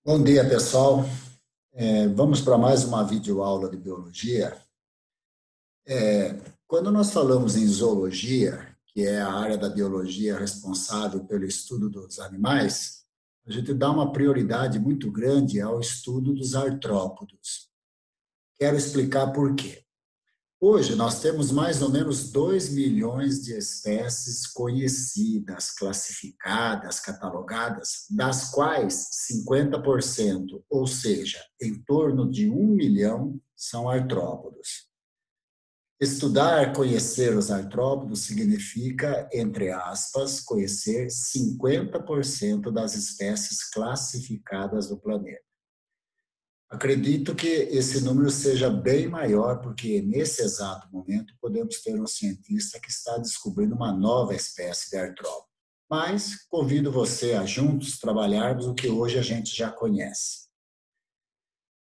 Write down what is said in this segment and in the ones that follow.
Bom dia, pessoal. Vamos para mais uma videoaula de biologia. Quando nós falamos em zoologia, que é a área da biologia responsável pelo estudo dos animais, a gente dá uma prioridade muito grande ao estudo dos artrópodos. Quero explicar por quê. Hoje, nós temos mais ou menos 2 milhões de espécies conhecidas, classificadas, catalogadas, das quais 50%, ou seja, em torno de 1 milhão, são artrópodos. Estudar, conhecer os artrópodos significa, entre aspas, conhecer 50% das espécies classificadas do planeta. Acredito que esse número seja bem maior, porque nesse exato momento podemos ter um cientista que está descobrindo uma nova espécie de artrópode. Mas convido você a juntos trabalharmos o que hoje a gente já conhece.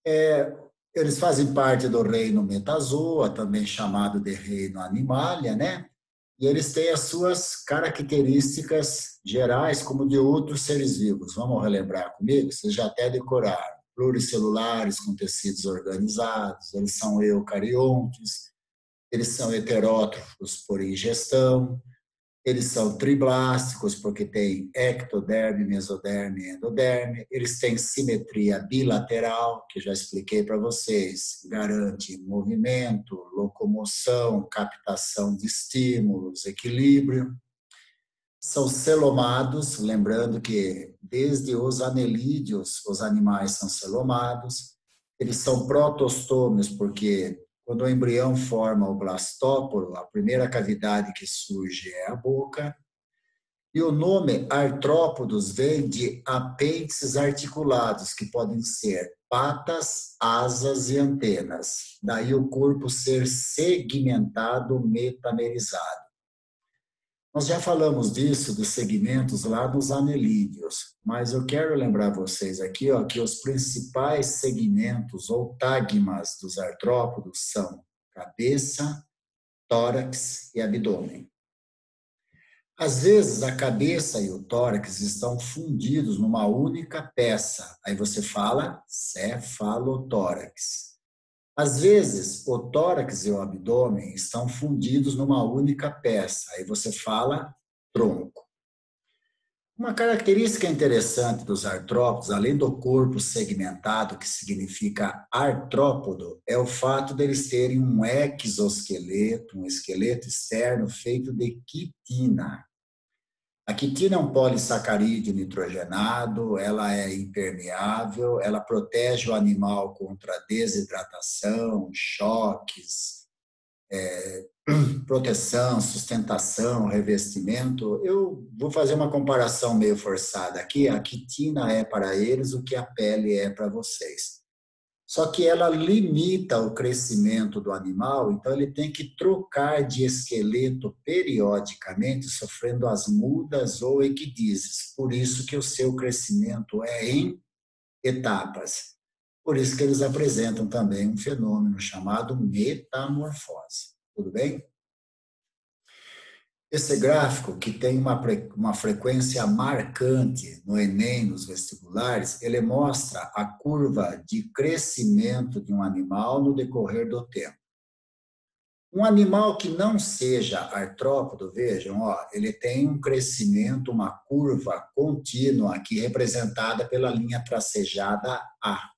Eles fazem parte do reino Metazoa, também chamado de reino Animalia, né? E eles têm as suas características gerais, como de outros seres vivos. Vamos relembrar comigo? Vocês já até decoraram. Pluricelulares com tecidos organizados, eles são eucariontes, eles são heterótrofos por ingestão, eles são triblásticos porque têm ectoderme, mesoderme e endoderme, eles têm simetria bilateral, que já expliquei para vocês, garante movimento, locomoção, captação de estímulos, equilíbrio. São celomados, lembrando que desde os anelídeos os animais são celomados. Eles são protostômios porque quando o embrião forma o blastóporo, a primeira cavidade que surge é a boca. E o nome artrópodos vem de apêndices articulados, que podem ser patas, asas e antenas. Daí o corpo ser segmentado, metamerizado. Nós já falamos disso, dos segmentos lá nos anelídeos, mas eu quero lembrar vocês aqui que os principais segmentos ou tagmas dos artrópodos são cabeça, tórax e abdômen. Às vezes a cabeça e o tórax estão fundidos numa única peça, aí você fala cefalotórax. Às vezes, o tórax e o abdômen estão fundidos numa única peça. Aí você fala tronco. Uma característica interessante dos artrópodos, além do corpo segmentado, que significa artrópodo, é o fato deles terem um exoesqueleto, um esqueleto externo feito de quitina. A quitina é um polissacarídeo nitrogenado, ela é impermeável, ela protege o animal contra desidratação, choques, proteção, sustentação, revestimento. Eu vou fazer uma comparação meio forçada aqui. A quitina é para eles o que a pele é para vocês. Só que ela limita o crescimento do animal, então ele tem que trocar de esqueleto periodicamente, sofrendo as mudas ou equidizes. Por isso que o seu crescimento é em etapas. Por isso que eles apresentam também um fenômeno chamado metamorfose. Tudo bem? Esse gráfico, que tem uma frequência marcante no Enem, nos vestibulares, ele mostra a curva de crescimento de um animal no decorrer do tempo. Um animal que não seja artrópodo, vejam, ele tem um crescimento, uma curva contínua aqui representada pela linha tracejada A.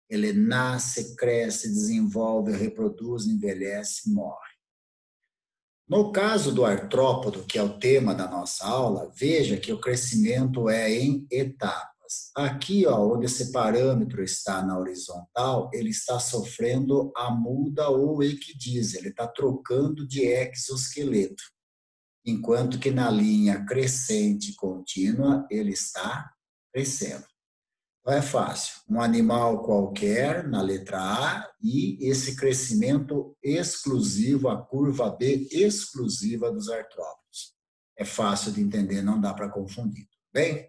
Ele nasce, cresce, desenvolve, reproduz, envelhece, morre. No caso do artrópodo, que é o tema da nossa aula, veja que o crescimento é em etapas. Aqui, onde esse parâmetro está na horizontal, ele está sofrendo a muda ou equidise, ele está trocando de exoesqueleto, enquanto que na linha crescente contínua, ele está crescendo. Não é fácil. Um animal qualquer, na letra A, e esse crescimento exclusivo, a curva B exclusiva dos artrópodos. É fácil de entender, não dá para confundir. Bem?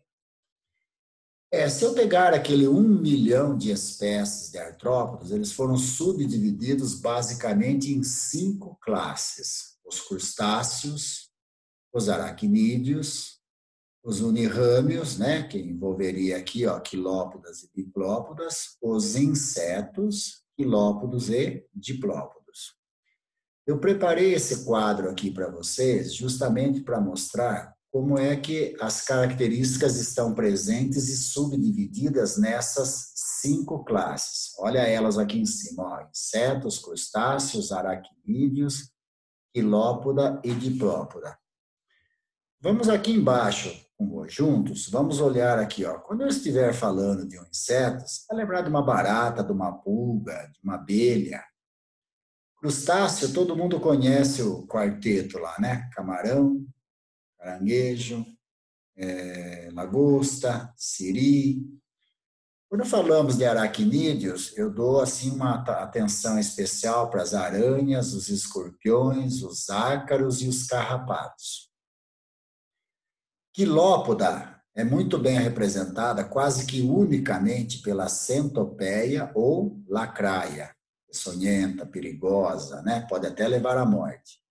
Se eu pegar aquele 1 milhão de espécies de artrópodos, eles foram subdivididos basicamente em 5 classes. Os crustáceos, os aracnídeos, os unirrâmios, né, que envolveria aqui, ó, quilópodas e diplópodas, os insetos, quilópodos e diplópodos. Eu preparei esse quadro aqui para vocês justamente para mostrar como é que as características estão presentes e subdivididas nessas 5 classes. Olha elas aqui em cima, ó, insetos, crustáceos, aracnídeos, quilópoda e diplópoda. Vamos aqui embaixo, juntos, vamos olhar aqui, ó. Quando eu estiver falando de um inseto, você vai lembrar de uma barata, de uma pulga, de uma abelha. Crustáceo, todo mundo conhece o quarteto lá, né? Camarão, caranguejo, lagosta, siri. Quando falamos de aracnídeos, eu dou assim uma atenção especial para as aranhas, os escorpiões, os ácaros e os carrapatos. Quilópoda é muito bem representada quase que unicamente pela centopeia ou lacraia, peçonhenta, perigosa, né? Pode até levar à morte.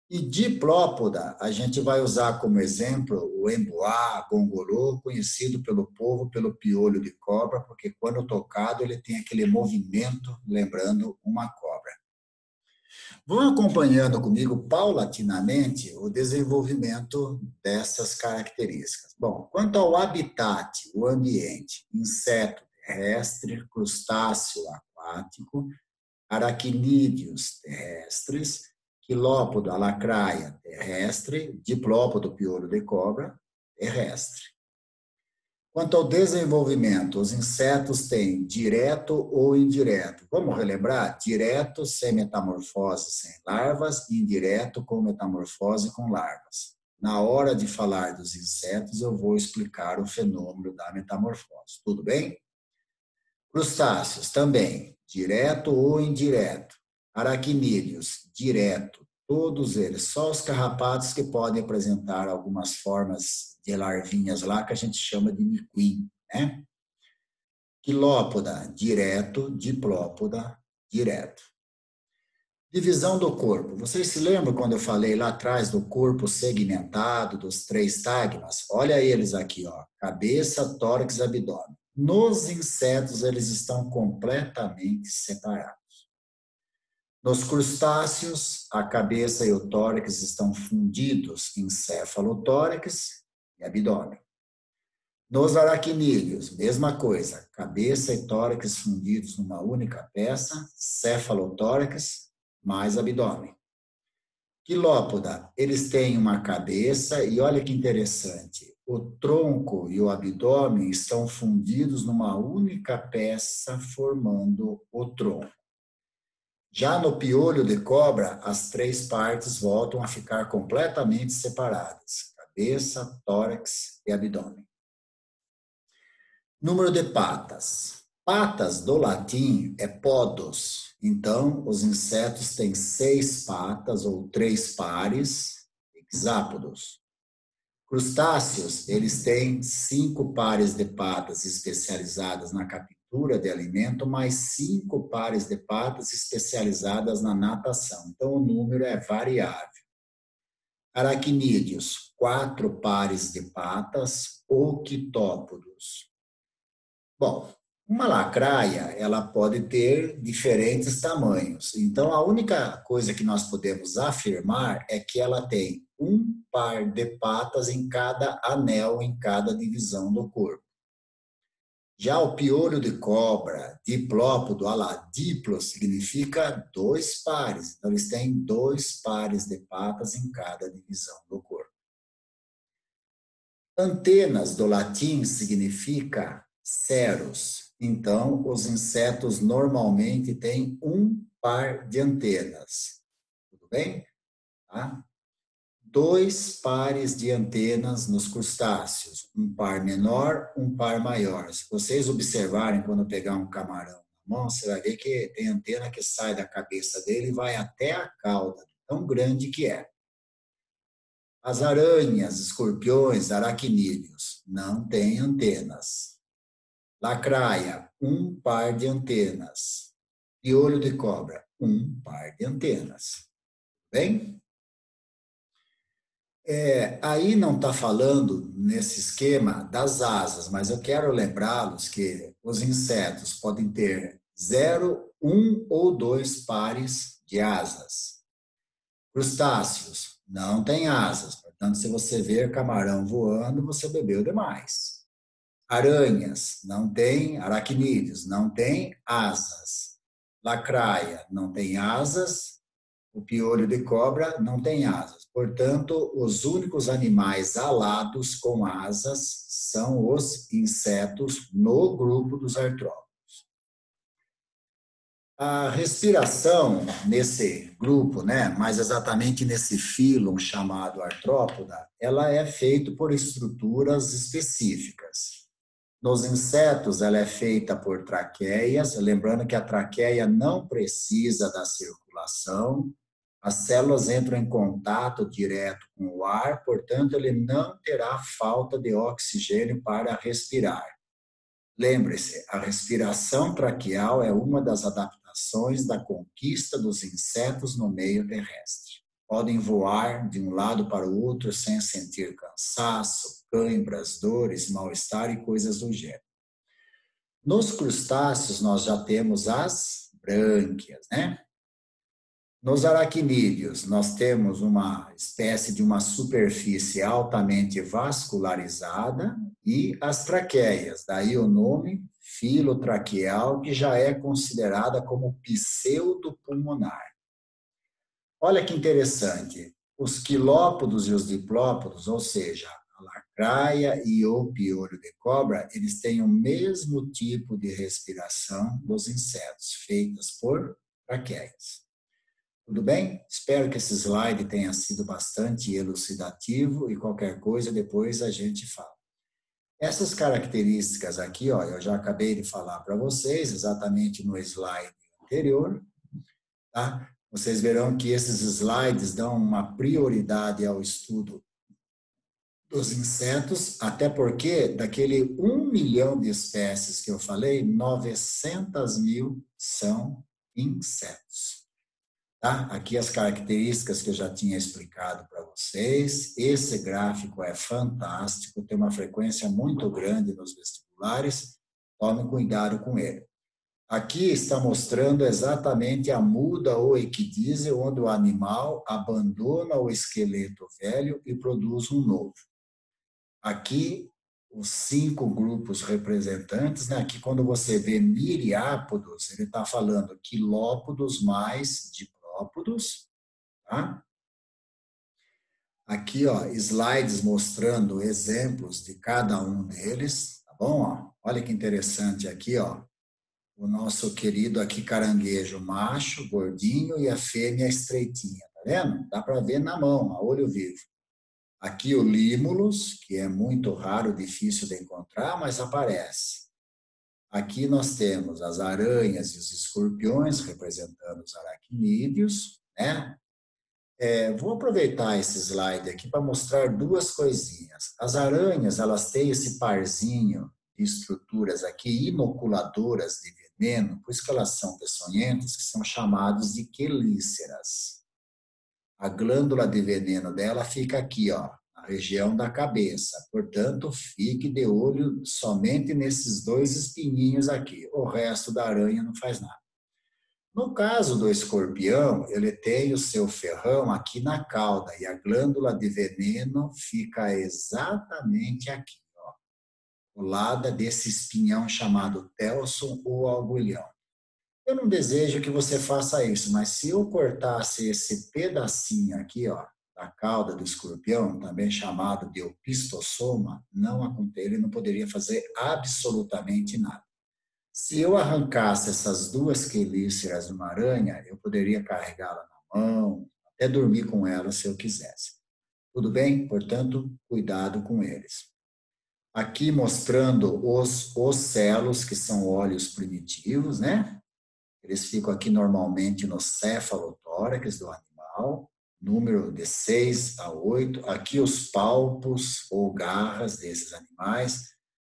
E diplópoda, a gente vai usar como exemplo o emboá, gongolô, conhecido pelo povo pelo piolho de cobra, porque quando tocado ele tem aquele movimento lembrando uma cobra. Vão acompanhando comigo paulatinamente o desenvolvimento dessas características. Bom, quanto ao habitat, o ambiente, inseto terrestre, crustáceo aquático, aracnídeos terrestres, quilópodo, a lacraia terrestre, diplópodo, piolho de cobra, terrestre. Quanto ao desenvolvimento, os insetos têm direto ou indireto. Vamos relembrar? Direto, sem metamorfose, sem larvas, e indireto, com metamorfose, com larvas. Na hora de falar dos insetos, eu vou explicar o fenômeno da metamorfose. Tudo bem? Crustáceos também, direto ou indireto. Aracnídeos, direto. Todos eles, só os carrapatos que podem apresentar algumas formas de larvinhas lá que a gente chama de miquim, né? Quilópoda, direto, diplópoda, direto. Divisão do corpo. Vocês se lembram quando eu falei lá atrás do corpo segmentado, dos 3 tagmas? Olha eles aqui, ó. Cabeça, tórax, abdômen. Nos insetos, eles estão completamente separados. Nos crustáceos, a cabeça e o tórax estão fundidos em céfalo-tórax e abdômen. Nos aracnídeos, mesma coisa, cabeça e tórax fundidos numa única peça, céfalo-tórax mais abdômen. Quilópoda, eles têm uma cabeça e olha que interessante, o tronco e o abdômen estão fundidos numa única peça, formando o tronco. Já no piolho de cobra, as 3 partes voltam a ficar completamente separadas: cabeça, tórax e abdômen. Número de patas. Patas do latim é podos. Então, os insetos têm 6 patas ou 3 pares, hexápodos. Crustáceos, eles têm 5 pares de patas especializadas na captura de alimento, mais 5 pares de patas especializadas na natação. Então, o número é variável. Aracnídeos, 4 pares de patas, octópodos. Bom, uma lacraia, ela pode ter diferentes tamanhos. Então, a única coisa que nós podemos afirmar é que ela tem um par de patas em cada anel, em cada divisão do corpo. Já o piolho de cobra, diplópodo, diplo, significa 2 pares. Então, eles têm 2 pares de patas em cada divisão do corpo. Antenas, do latim, significa ceros. Então, os insetos normalmente têm um par de antenas. Tudo bem? Tá? 2 pares de antenas nos crustáceos. Um par menor, um par maior. Se vocês observarem, quando pegar um camarão na mão, você vai ver que tem antena que sai da cabeça dele e vai até a cauda, tão grande que é. As aranhas, escorpiões, aracnídeos não têm antenas. Lacraia, um par de antenas. Piolho de cobra, um par de antenas. Bem? Aí não está falando nesse esquema das asas, mas eu quero lembrá-los que os insetos podem ter zero, um ou dois pares de asas. Crustáceos não têm asas, portanto, se você ver camarão voando, você bebeu demais. Aranhas não têm, aracnídeos não têm asas. Lacraia não tem asas, o piolho de cobra não tem asas. Portanto, os únicos animais alados com asas são os insetos no grupo dos artrópodes. A respiração nesse grupo, né, mais exatamente nesse filo chamado artrópoda, ela é feita por estruturas específicas. Nos insetos, ela é feita por traqueias, lembrando que a traqueia não precisa da circulação, as células entram em contato direto com o ar, portanto, ele não terá falta de oxigênio para respirar. Lembre-se, a respiração traqueal é uma das adaptações da conquista dos insetos no meio terrestre. Podem voar de um lado para o outro sem sentir cansaço, cãibras, dores, mal-estar e coisas do gênero. Nos crustáceos, nós já temos as brânquias, né? Nos aracnídeos, nós temos uma espécie de uma superfície altamente vascularizada e as traqueias, daí o nome filotraqueal, que já é considerada como pseudopulmonar. Olha que interessante, os quilópodos e os diplópodos, ou seja, a lacraia e o piolho de cobra, eles têm o mesmo tipo de respiração dos insetos, feitas por traqueias. Tudo bem? Espero que esse slide tenha sido bastante elucidativo e qualquer coisa depois a gente fala. Essas características aqui, ó, eu já acabei de falar para vocês, exatamente no slide anterior, tá? Vocês verão que esses slides dão uma prioridade ao estudo dos insetos, até porque daquele 1 milhão de espécies que eu falei, 900 mil são insetos. Tá? Aqui as características que eu já tinha explicado para vocês. Esse gráfico é fantástico, tem uma frequência muito grande nos vestibulares. Tome cuidado com ele. Aqui está mostrando exatamente a muda ou equidise, onde o animal abandona o esqueleto velho e produz um novo. Aqui, os 5 grupos representantes, né? Aqui quando você vê miriápodos, ele está falando quilópodos mais diprópodos, tá? Aqui, ó, slides mostrando exemplos de cada um deles, tá bom? Ó, olha que interessante aqui, ó, o nosso querido aqui caranguejo macho, gordinho, e a fêmea estreitinha, tá vendo? Dá para ver na mão, a olho vivo. Aqui o límulos, que é muito raro, difícil de encontrar, mas aparece. Aqui nós temos as aranhas e os escorpiões, representando os aracnídeos, né? Vou aproveitar esse slide aqui para mostrar duas coisinhas. As aranhas, elas têm esse parzinho de estruturas aqui inoculadoras de veneno, por isso que elas são peçonhentas, que são chamadas de quelíceras. A glândula de veneno dela fica aqui, ó, na região da cabeça. Portanto, fique de olho somente nesses 2 espinhinhos aqui. O resto da aranha não faz nada. No caso do escorpião, ele tem o seu ferrão aqui na cauda e a glândula de veneno fica exatamente aqui, ó, ao lado desse espinhão chamado telson ou agulhão. Eu não desejo que você faça isso, mas se eu cortasse esse pedacinho aqui, ó, da cauda do escorpião, também chamado de opistossoma, ele não poderia fazer absolutamente nada. Se eu arrancasse essas 2 quelíceras de uma aranha, eu poderia carregá-la na mão, até dormir com ela se eu quisesse. Tudo bem? Portanto, cuidado com eles. Aqui mostrando os ocelos, que são óleos primitivos, né? Eles ficam aqui normalmente no cefalotórax do animal, número de 6 a 8. Aqui os palpos ou garras desses animais.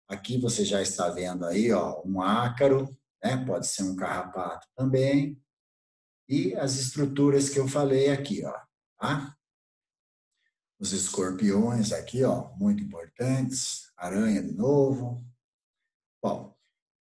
Aqui você já está vendo aí, ó, um ácaro, né? Pode ser um carrapato também. E as estruturas que eu falei aqui, ó, tá? Os escorpiões aqui, ó, muito importantes. Aranha de novo. Bom,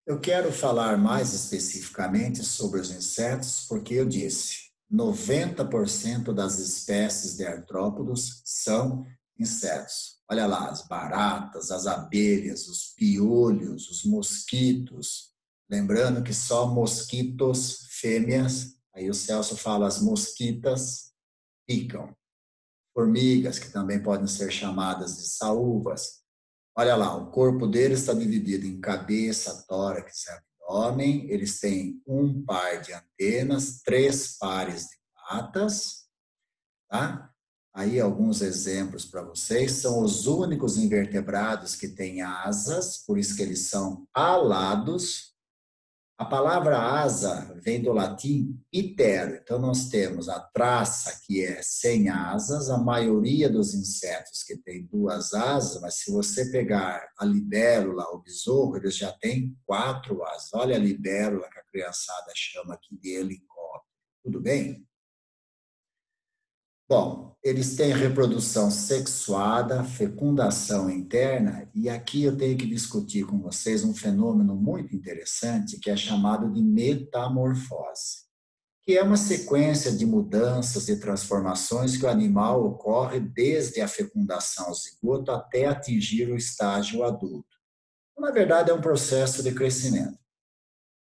eu quero falar mais especificamente sobre os insetos, porque eu disse, 90% das espécies de artrópodos são insetos. Olha lá, as baratas, as abelhas, os piolhos, os mosquitos. Lembrando que só mosquitos fêmeas, aí o Celso fala as mosquitas picam. Formigas, que também podem ser chamadas de saúvas. Olha lá, o corpo deles está dividido em cabeça, tórax e abdômen. Eles têm um par de antenas, 3 pares de patas, tá? Aí alguns exemplos para vocês. São os únicos invertebrados que têm asas, por isso que eles são alados. A palavra asa vem do latim iter. Então, nós temos a traça, que é sem asas, a maioria dos insetos que tem 2 asas, mas se você pegar a libélula, o besouro, eles já têm 4 asas. Olha a libélula que a criançada chama aqui de helicóptero. Tudo bem? Bom, eles têm reprodução sexuada, fecundação interna, e aqui eu tenho que discutir com vocês um fenômeno muito interessante que é chamado de metamorfose, que é uma sequência de mudanças e transformações que o animal ocorre desde a fecundação ao zigoto até atingir o estágio adulto. Na verdade, é um processo de crescimento.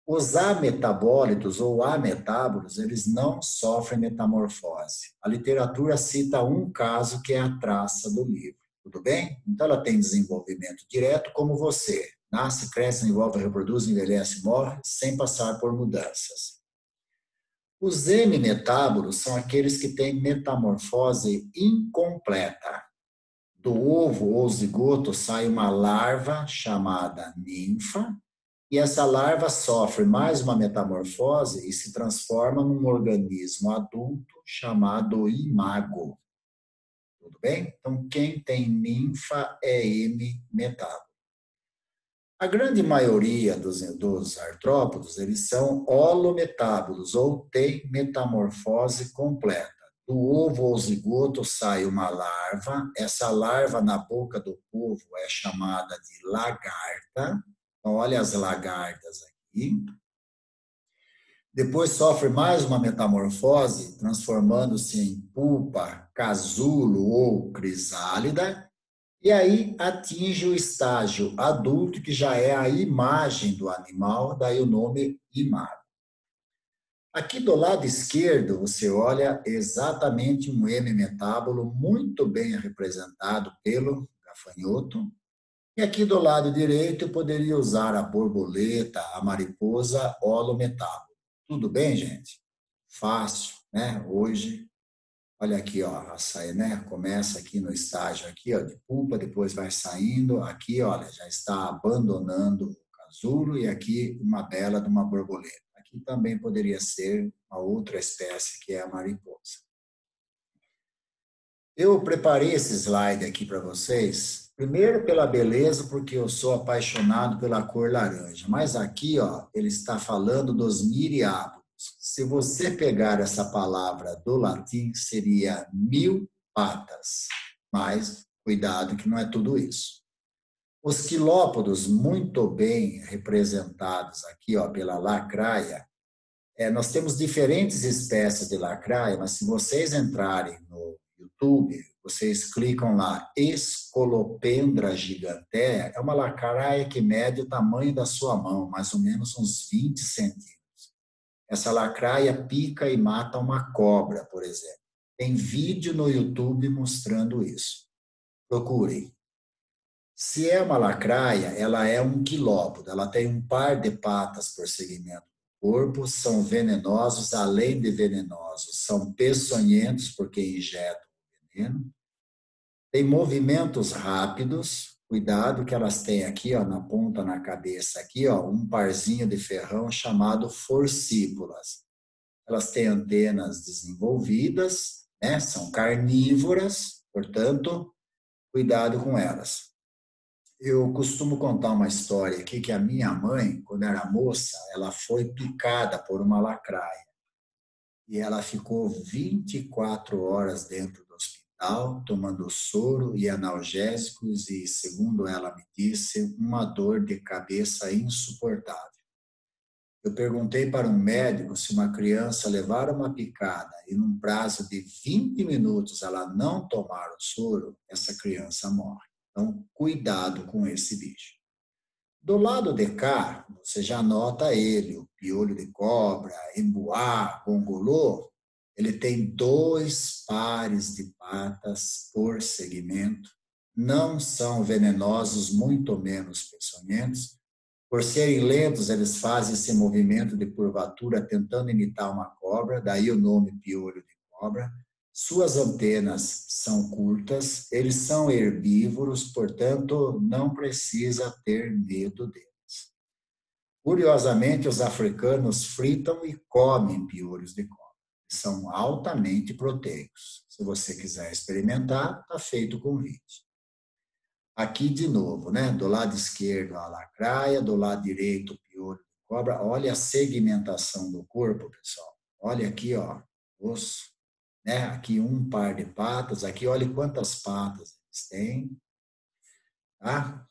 Os ametabólitos ou ametábolos, eles não sofrem metamorfose. A literatura cita um caso que é a traça do livro, tudo bem? Então ela tem desenvolvimento direto como você. Nasce, cresce, envolve, reproduz, envelhece, morre, sem passar por mudanças. Os hemimetábolos são aqueles que têm metamorfose incompleta. Do ovo ou zigoto sai uma larva chamada ninfa, e essa larva sofre mais uma metamorfose e se transforma num organismo adulto chamado imago. Tudo bem? Então, quem tem ninfa é hemimetábolo. A grande maioria dos artrópodos, eles são holometábolos, ou têm metamorfose completa. Do ovo ou zigoto sai uma larva. Essa larva, na boca do povo, é chamada de lagarta. Então, olha as lagartas aqui. Depois sofre mais uma metamorfose, transformando-se em pupa, casulo ou crisálida. E aí atinge o estágio adulto, que já é a imagem do animal, daí o nome imago. Aqui do lado esquerdo, você olha exatamente um hemimetábolo muito bem representado pelo gafanhoto. E aqui do lado direito, eu poderia usar a borboleta, a mariposa, holometábolo. Tudo bem, gente? Fácil, né? Hoje, olha aqui, ó, a saia, né? Começa aqui no estágio aqui, ó, de pupa, depois vai saindo. Aqui, olha, já está abandonando o casulo e aqui uma bela de uma borboleta. Aqui também poderia ser uma outra espécie que é a mariposa. Eu preparei esse slide aqui para vocês, primeiro pela beleza, porque eu sou apaixonado pela cor laranja, mas aqui, ó, ele está falando dos miriápodos. Se você pegar essa palavra do latim, seria 1000 patas, mas cuidado que não é tudo isso. Os quilópodos, muito bem representados aqui, ó, pela lacraia. Nós temos diferentes espécies de lacraia, mas se vocês entrarem no YouTube, vocês clicam lá, Escolopendra gigantea, é uma lacraia que mede o tamanho da sua mão, mais ou menos uns 20 centímetros. Essa lacraia pica e mata uma cobra, por exemplo. Tem vídeo no YouTube mostrando isso. Procurem. Se é uma lacraia, ela é um quilópodo, ela tem um par de patas por segmento do corpo, são venenosos, além de venenosos, são peçonhentos porque injetam veneno, tem movimentos rápidos, cuidado que elas têm aqui, ó, na ponta, na cabeça, aqui, ó, um parzinho de ferrão chamado forcípulas. Elas têm antenas desenvolvidas, né? São carnívoras, portanto, cuidado com elas. Eu costumo contar uma história aqui que a minha mãe, quando era moça, ela foi picada por uma lacraia. E ela ficou 24 horas dentro do hospital hospital, tomando soro e analgésicos e, segundo ela me disse, uma dor de cabeça insuportável. Eu perguntei para um médico se uma criança levar uma picada e num prazo de 20 minutos ela não tomar o soro, essa criança morre. Então, cuidado com esse bicho. Do lado de cá, você já nota ele, o piolho de cobra, embuá, gongolô. Ele tem 2 pares de patas por segmento. Não são venenosos, muito menos peçonhentos. Por serem lentos, eles fazem esse movimento de curvatura tentando imitar uma cobra, daí o nome piolho de cobra. Suas antenas são curtas, eles são herbívoros, portanto, não precisa ter medo deles. Curiosamente, os africanos fritam e comem piolhos de cobra. São altamente proteicos. Se você quiser experimentar, está feito o convite. Aqui de novo, né? Do lado esquerdo a lacraia, do lado direito o piolho de cobra. Olha a segmentação do corpo, pessoal. Olha aqui, ó, osso, né? Aqui um par de patas, aqui olha quantas patas eles têm, tá?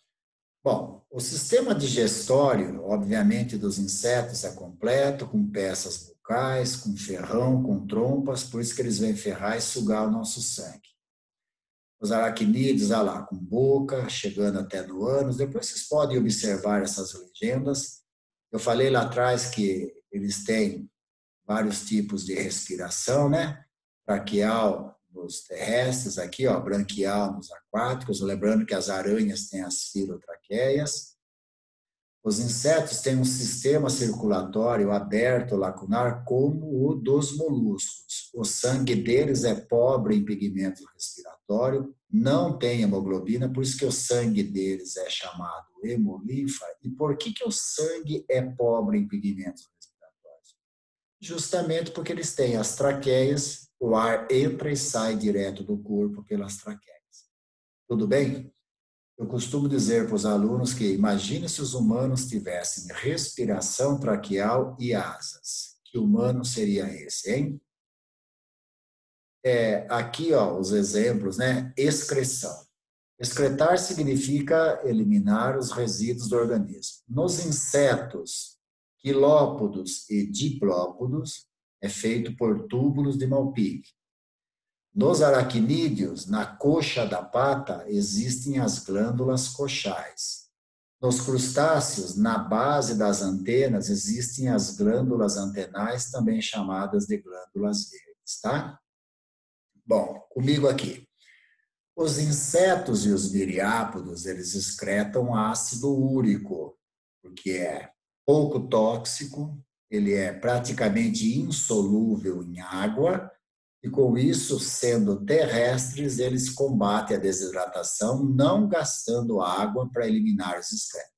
Bom, o sistema digestório, obviamente, dos insetos é completo, com peças bucais, com ferrão, com trompas, por isso que eles vêm ferrar e sugar o nosso sangue. Os aracnídeos, olha lá, com boca, chegando até no ânus. Depois vocês podem observar essas legendas. Eu falei lá atrás que eles têm vários tipos de respiração, né? Traqueal nos terrestres, aqui, ó, branquial nos aquáticos. Lembrando que as aranhas têm as filotraqueias. Os insetos têm um sistema circulatório aberto, lacunar, como o dos moluscos. O sangue deles é pobre em pigmento respiratório, não tem hemoglobina, por isso que o sangue deles é chamado hemolinfa. E por que o sangue é pobre em pigmentos respiratórios? Justamente porque eles têm as traqueias, o ar entra e sai direto do corpo pelas traqueias. Tudo bem? Eu costumo dizer para os alunos que imagine se os humanos tivessem respiração traqueal e asas. Que humano seria esse, hein? Aqui, ó, os exemplos, né? Excreção. Excretar significa eliminar os resíduos do organismo. Nos insetos, quilópodos e diplópodos, é feito por túbulos de Malpighi. Nos aracnídeos, na coxa da pata, existem as glândulas coxais. Nos crustáceos, na base das antenas, existem as glândulas antenais, também chamadas de glândulas verdes, tá? Bom, comigo aqui. Os insetos e os viriápodos, eles excretam ácido úrico, porque é pouco tóxico, ele é praticamente insolúvel em água, e com isso, sendo terrestres, eles combatem a desidratação, não gastando água para eliminar os excretos.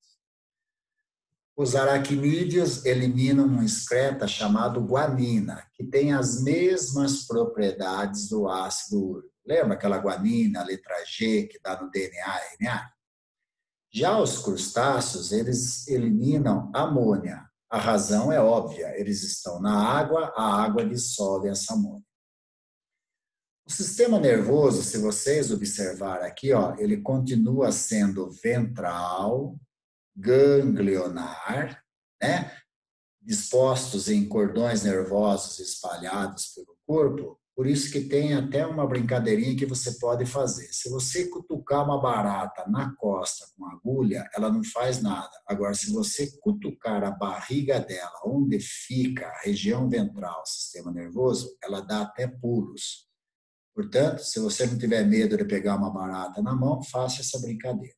Os aracnídeos eliminam um excreta chamado guanina, que tem as mesmas propriedades do ácido úrico. Lembra aquela guanina, a letra G, que dá no DNA, RNA? Já os crustáceos, eles eliminam amônia. A razão é óbvia, eles estão na água, a água dissolve essa amônia. O sistema nervoso, se vocês observarem aqui, ó, ele continua sendo ventral, ganglionar, né? Dispostos em cordões nervosos espalhados pelo corpo. Por isso que tem até uma brincadeirinha que você pode fazer. Se você cutucar uma barata na costa com agulha, ela não faz nada. Agora, se você cutucar a barriga dela, onde fica a região ventral, o sistema nervoso, ela dá até pulos. Portanto, se você não tiver medo de pegar uma barata na mão, faça essa brincadeira.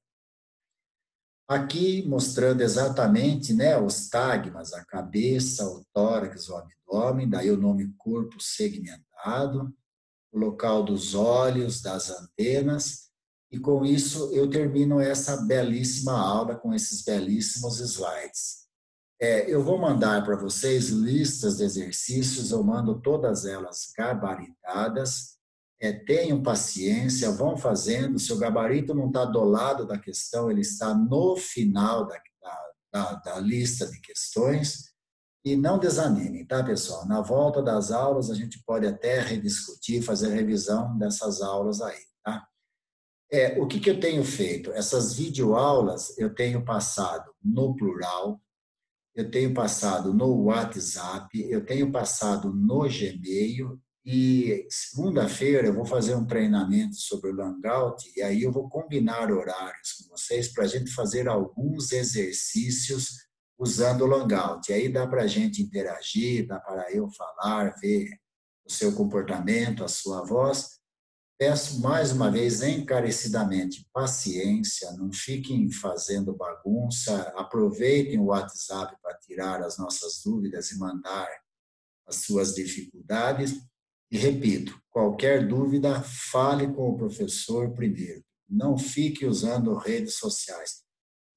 Aqui mostrando exatamente, né, os tagmas, a cabeça, o tórax, o abdômen, daí o nome corpo segmentado, o local dos olhos, das antenas, e com isso eu termino essa belíssima aula com esses belíssimos slides. Eu vou mandar para vocês listas de exercícios, eu mando todas elas gabaritadas. Tenham paciência, vão fazendo. Se o gabarito não está do lado da questão, ele está no final da lista de questões. E não desanimem, tá, pessoal? Na volta das aulas, a gente pode até rediscutir, fazer revisão dessas aulas aí, tá? O que eu tenho feito? Essas videoaulas eu tenho passado no plural, eu tenho passado no WhatsApp, eu tenho passado no Gmail e segunda-feira eu vou fazer um treinamento sobre o Langout e aí eu vou combinar horários com vocês para a gente fazer alguns exercícios usando o Langout. E aí dá para a gente interagir, dá para eu falar, ver o seu comportamento, a sua voz. Peço mais uma vez encarecidamente paciência, não fiquem fazendo bagunça, aproveitem o WhatsApp para tirar as nossas dúvidas e mandar as suas dificuldades. E repito, qualquer dúvida, fale com o professor primeiro. Não fique usando redes sociais.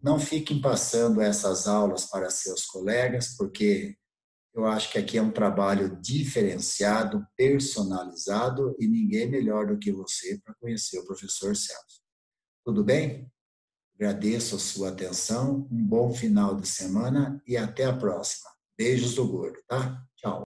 Não fiquem passando essas aulas para seus colegas, porque eu acho que aqui é um trabalho diferenciado, personalizado e ninguém melhor do que você para conhecer o professor Celso. Tudo bem? Agradeço a sua atenção, um bom final de semana e até a próxima. Beijos do gordo, tá? Tchau.